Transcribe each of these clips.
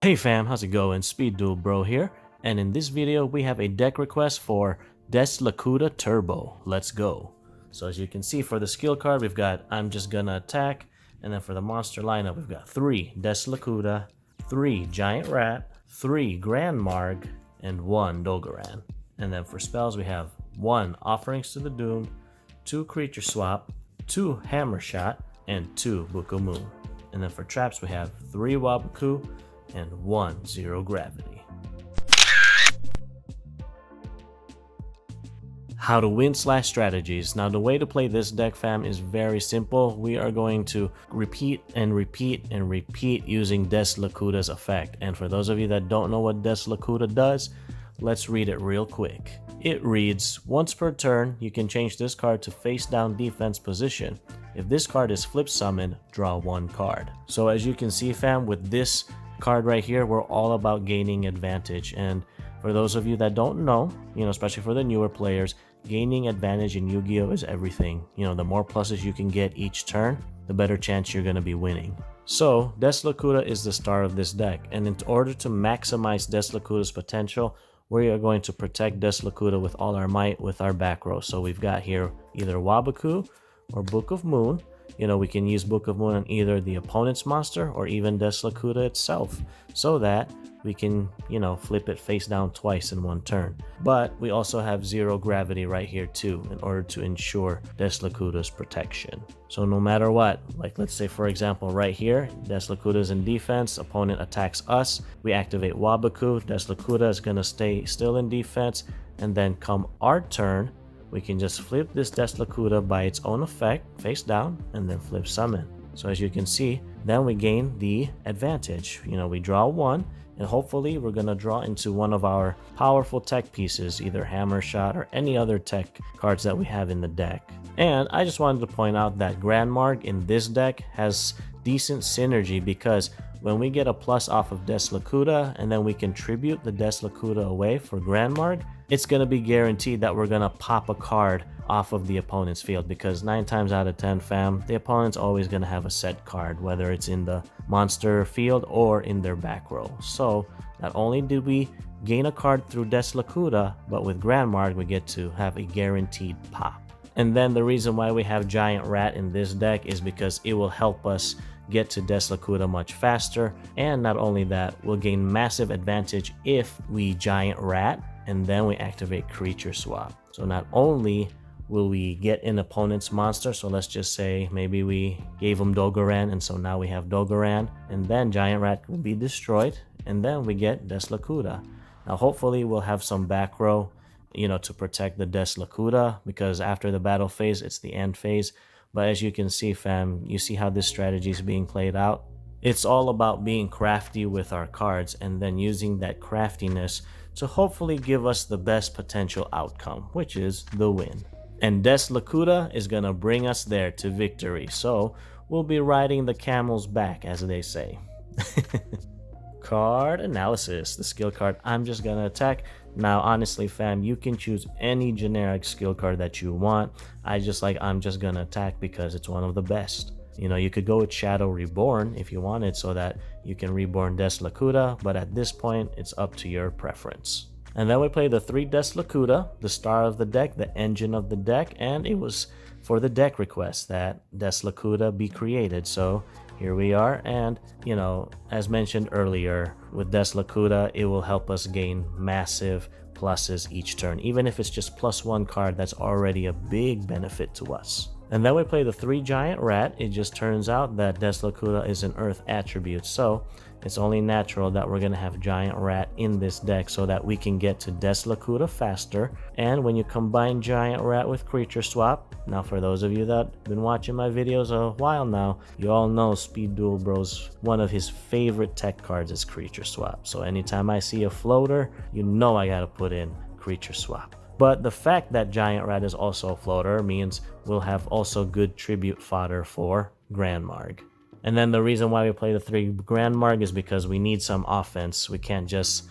Hey fam, how's it going? Speed Duel Bro here, and in this video we have a deck request for LACOODA Turbo. Let's go. So as you can see, for the skill card we've got I'm just gonna attack, and then for the monster lineup we've got 3 LACOODA, 3 Giant Rat, 3 Grand Marg, and 1 Dogoran. And then for spells we have 1 Offerings to the Doomed, 2 Creature Swap, 2 Hammer Shot, and 2 Book of Moon. And then for traps we have 3 Wabaku, and 1 Zero Gravity. How to win / strategies. Now the way to play this deck, fam, is very simple. We are going to repeat and repeat and repeat using LACOODA'S effect. And for those of you that don't know what LACOODA does, let's read it real quick. It reads, once per turn, you can change this card to face down defense position. If this card is flip summoned, draw 1 card. So as you can see, fam, with this card right here, we're all about gaining advantage. And for those of you that don't know, especially for the newer players, gaining advantage in Yu-Gi-Oh is everything. The more pluses you can get each turn, the better chance you're going to be winning. So LACOODA is the star of this deck, and in order to maximize LACOODA's potential, we are going to protect LACOODA with all our might with our back row. So we've got here either Wabaku or Book of Moon. We can use Book of Moon on either the opponent's monster or even LACOODA itself, so that we can, flip it face down twice in 1 turn. But we also have Zero Gravity right here too, in order to ensure LACOODA's protection. So no matter what, like let's say for example right here, LACOODA's in defense, opponent attacks us, we activate Wabaku, LACOODA is going to stay still in defense, and then come our turn, we can just flip this LACOODA by its own effect, face down, and then flip summon. So as you can see, then we gain the advantage. We draw 1, and hopefully we're going to draw into one of our powerful tech pieces, either Hammer Shot or any other tech cards that we have in the deck. And I just wanted to point out that Grand Marg in this deck has decent synergy, because when we get a plus off of LACOODA and then we contribute the LACOODA away for Grand Marg, it's going to be guaranteed that we're going to pop a card off of the opponent's field, because 9 times out of 10, fam, the opponent's always going to have a set card, whether it's in the monster field or in their back row. So not only did we gain a card through LACOODA, but with Grand Marg we get to have a guaranteed pop. And then the reason why we have Giant Rat in this deck is because it will help us get to LACOODA much faster. And not only that, we'll gain massive advantage if we Giant Rat and then we activate Creature Swap. So not only will we get an opponent's monster, so let's just say maybe we gave them Dogoran, and so now we have Dogoran, and then Giant Rat will be destroyed, and then we get LACOODA. Now hopefully we'll have some back row, to protect the LACOODA, because after the battle phase, it's the end phase. But as you can see, fam, you see how this strategy is being played out? It's all about being crafty with our cards, and then using that craftiness to hopefully give us the best potential outcome, which is the win. And LACOODA is going to bring us there to victory. So we'll be riding the camel's back, as they say. Card analysis. The skill card, I'm just going to attack. Now, honestly, fam, you can choose any generic skill card that you want. I'm just going to attack because it's one of the best. You could go with Shadow Reborn if you wanted, so that you can reborn LACOODA, but at this point, it's up to your preference. And then we play the 3 LACOODA, the star of the deck, the engine of the deck, and it was for the deck request that LACOODA be created. So here we are, and as mentioned earlier, with LACOODA, it will help us gain massive pluses each turn. Even if it's just +1 card, that's already a big benefit to us. And then we play the 3 Giant Rat. It just turns out that LACOODA is an Earth attribute, so it's only natural that we're going to have Giant Rat in this deck so that we can get to LACOODA faster. And when you combine Giant Rat with Creature Swap, now for those of you that have been watching my videos a while now, you all know Speed Duel Bro's one of his favorite tech cards is Creature Swap. So anytime I see a floater, I gotta put in Creature Swap. But the fact that Giant Rat is also a floater means we'll have also good tribute fodder for Grand Marg. And then the reason why we play the 3 Grand Marg is because we need some offense. We can't just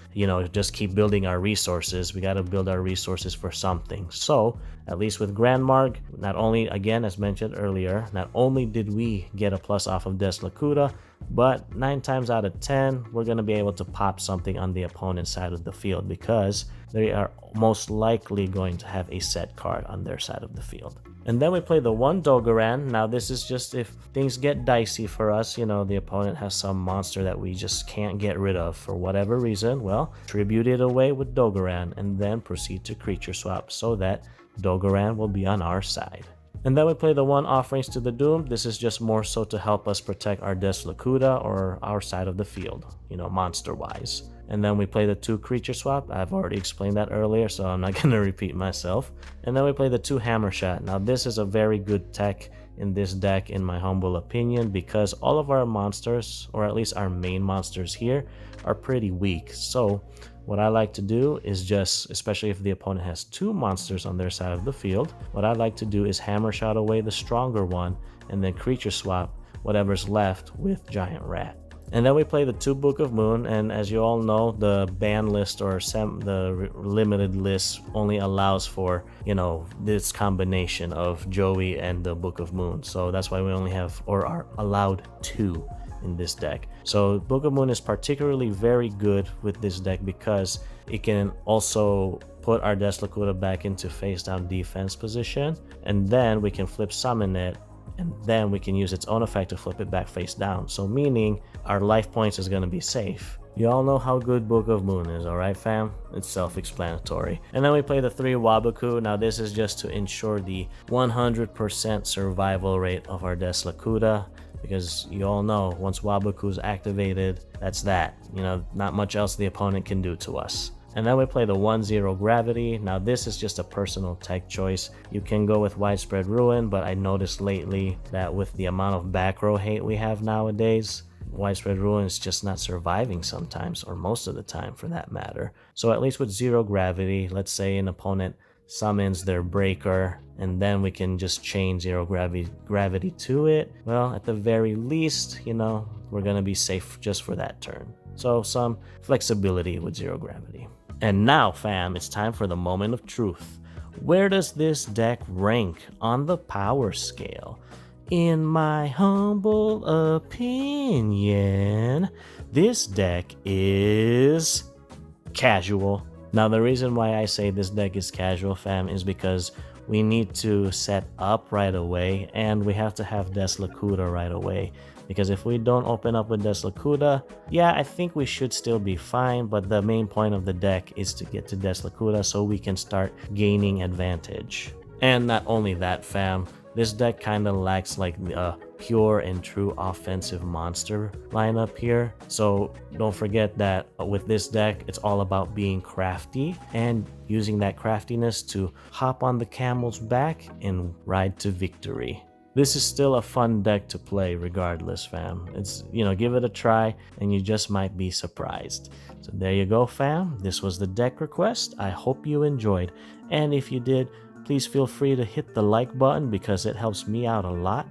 keep building our resources. We got to build our resources for something. So at least with Grand Marg, not only, again, as mentioned earlier, not only did we get a plus off of LACOODA, but 9 times out of 10 we're going to be able to pop something on the opponent's side of the field because they are most likely going to have a set card on their side of the field. And then we play the 1 Dogoran. Now this is just if things get dicey for us, you know, the opponent has some monster that we just can't get rid of for whatever reason. Well, tribute it away with Dogoran and then proceed to creature swap so that Dogoran will be on our side. And then we play the 1 Offerings to the Doom. This is just more so to help us protect our Des Lacuda or our side of the field, you know, monster wise. And then we play the 2 Creature Swap. I've already explained that earlier, so I'm not going to repeat myself. And then we play the 2 Hammer Shot. Now this is a very good tech in this deck in my humble opinion because all of our monsters, or at least our main monsters here, are pretty weak. So what I like to do is just, especially if the opponent has 2 monsters on their side of the field, what I like to do is Hammer Shot away the stronger one and then Creature Swap whatever's left with Giant Rat. And then we play the 2 Book of Moon, and as you all know, the ban list or the limited list only allows for, you know, this combination of Joey and the Book of Moon. So that's why we only have, or are allowed 2 in this deck. So Book of Moon is particularly very good with this deck because it can also put our Des Lacuda back into face down defense position, and then we can flip summon it, and then we can use its own effect to flip it back face down. So meaning our life points is going to be safe. You all know how good Book of Moon is, alright fam? It's self-explanatory. And then we play the 3 Waboku. Now this is just to ensure the 100% survival rate of our Des Lacuda, because you all know once Waboku is activated, that's that. You know, not much else the opponent can do to us. And then we play the 1-0 Gravity. Now this is just a personal tech choice. You can go with Widespread Ruin, but I noticed lately that with the amount of back row hate we have nowadays, Widespread Ruin is just not surviving sometimes, or most of the time for that matter. So at least with 0 Gravity, let's say an opponent summons their Breaker, and then we can just chain 0 gravity to it. Well, at the very least, you know, we're gonna be safe just for that turn. So some flexibility with 0 Gravity. And now, fam, it's time for the moment of truth. Where does this deck rank on the power scale? In my humble opinion, this deck is casual. Now, the reason why I say this deck is casual, fam, is because we need to set up right away, and we have to have Des Lacuda right away. Because if we don't open up with Des Lacuda, yeah, I think we should still be fine, but the main point of the deck is to get to Des Lacuda so we can start gaining advantage. And not only that, fam, this deck kind of lacks like a pure and true offensive monster lineup here. So don't forget that with this deck, it's all about being crafty and using that craftiness to hop on the camel's back and ride to victory. This is still a fun deck to play regardless, fam. It's, you know, give it a try and you just might be surprised. So there you go, fam. This was the deck request. I hope you enjoyed. And if you did, please feel free to hit the like button because it helps me out a lot.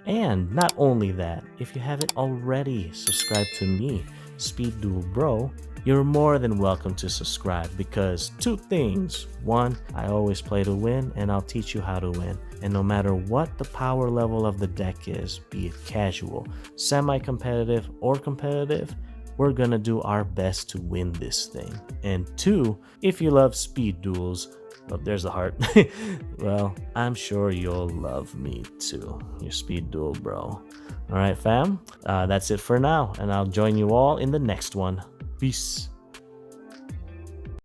And not only that, if you haven't already subscribed to me, Speed Duel Bro, you're more than welcome to subscribe because 2 things. 1, I always play to win and I'll teach you how to win. And no matter what the power level of the deck is, be it casual, semi-competitive, or competitive, we're gonna do our best to win this thing. And 2, if you love speed duels, oh, there's the heart. Well, I'm sure you'll love me too. Your Speed Duel Bro. Alright fam, that's it for now, and I'll join you all in the next one. Peace.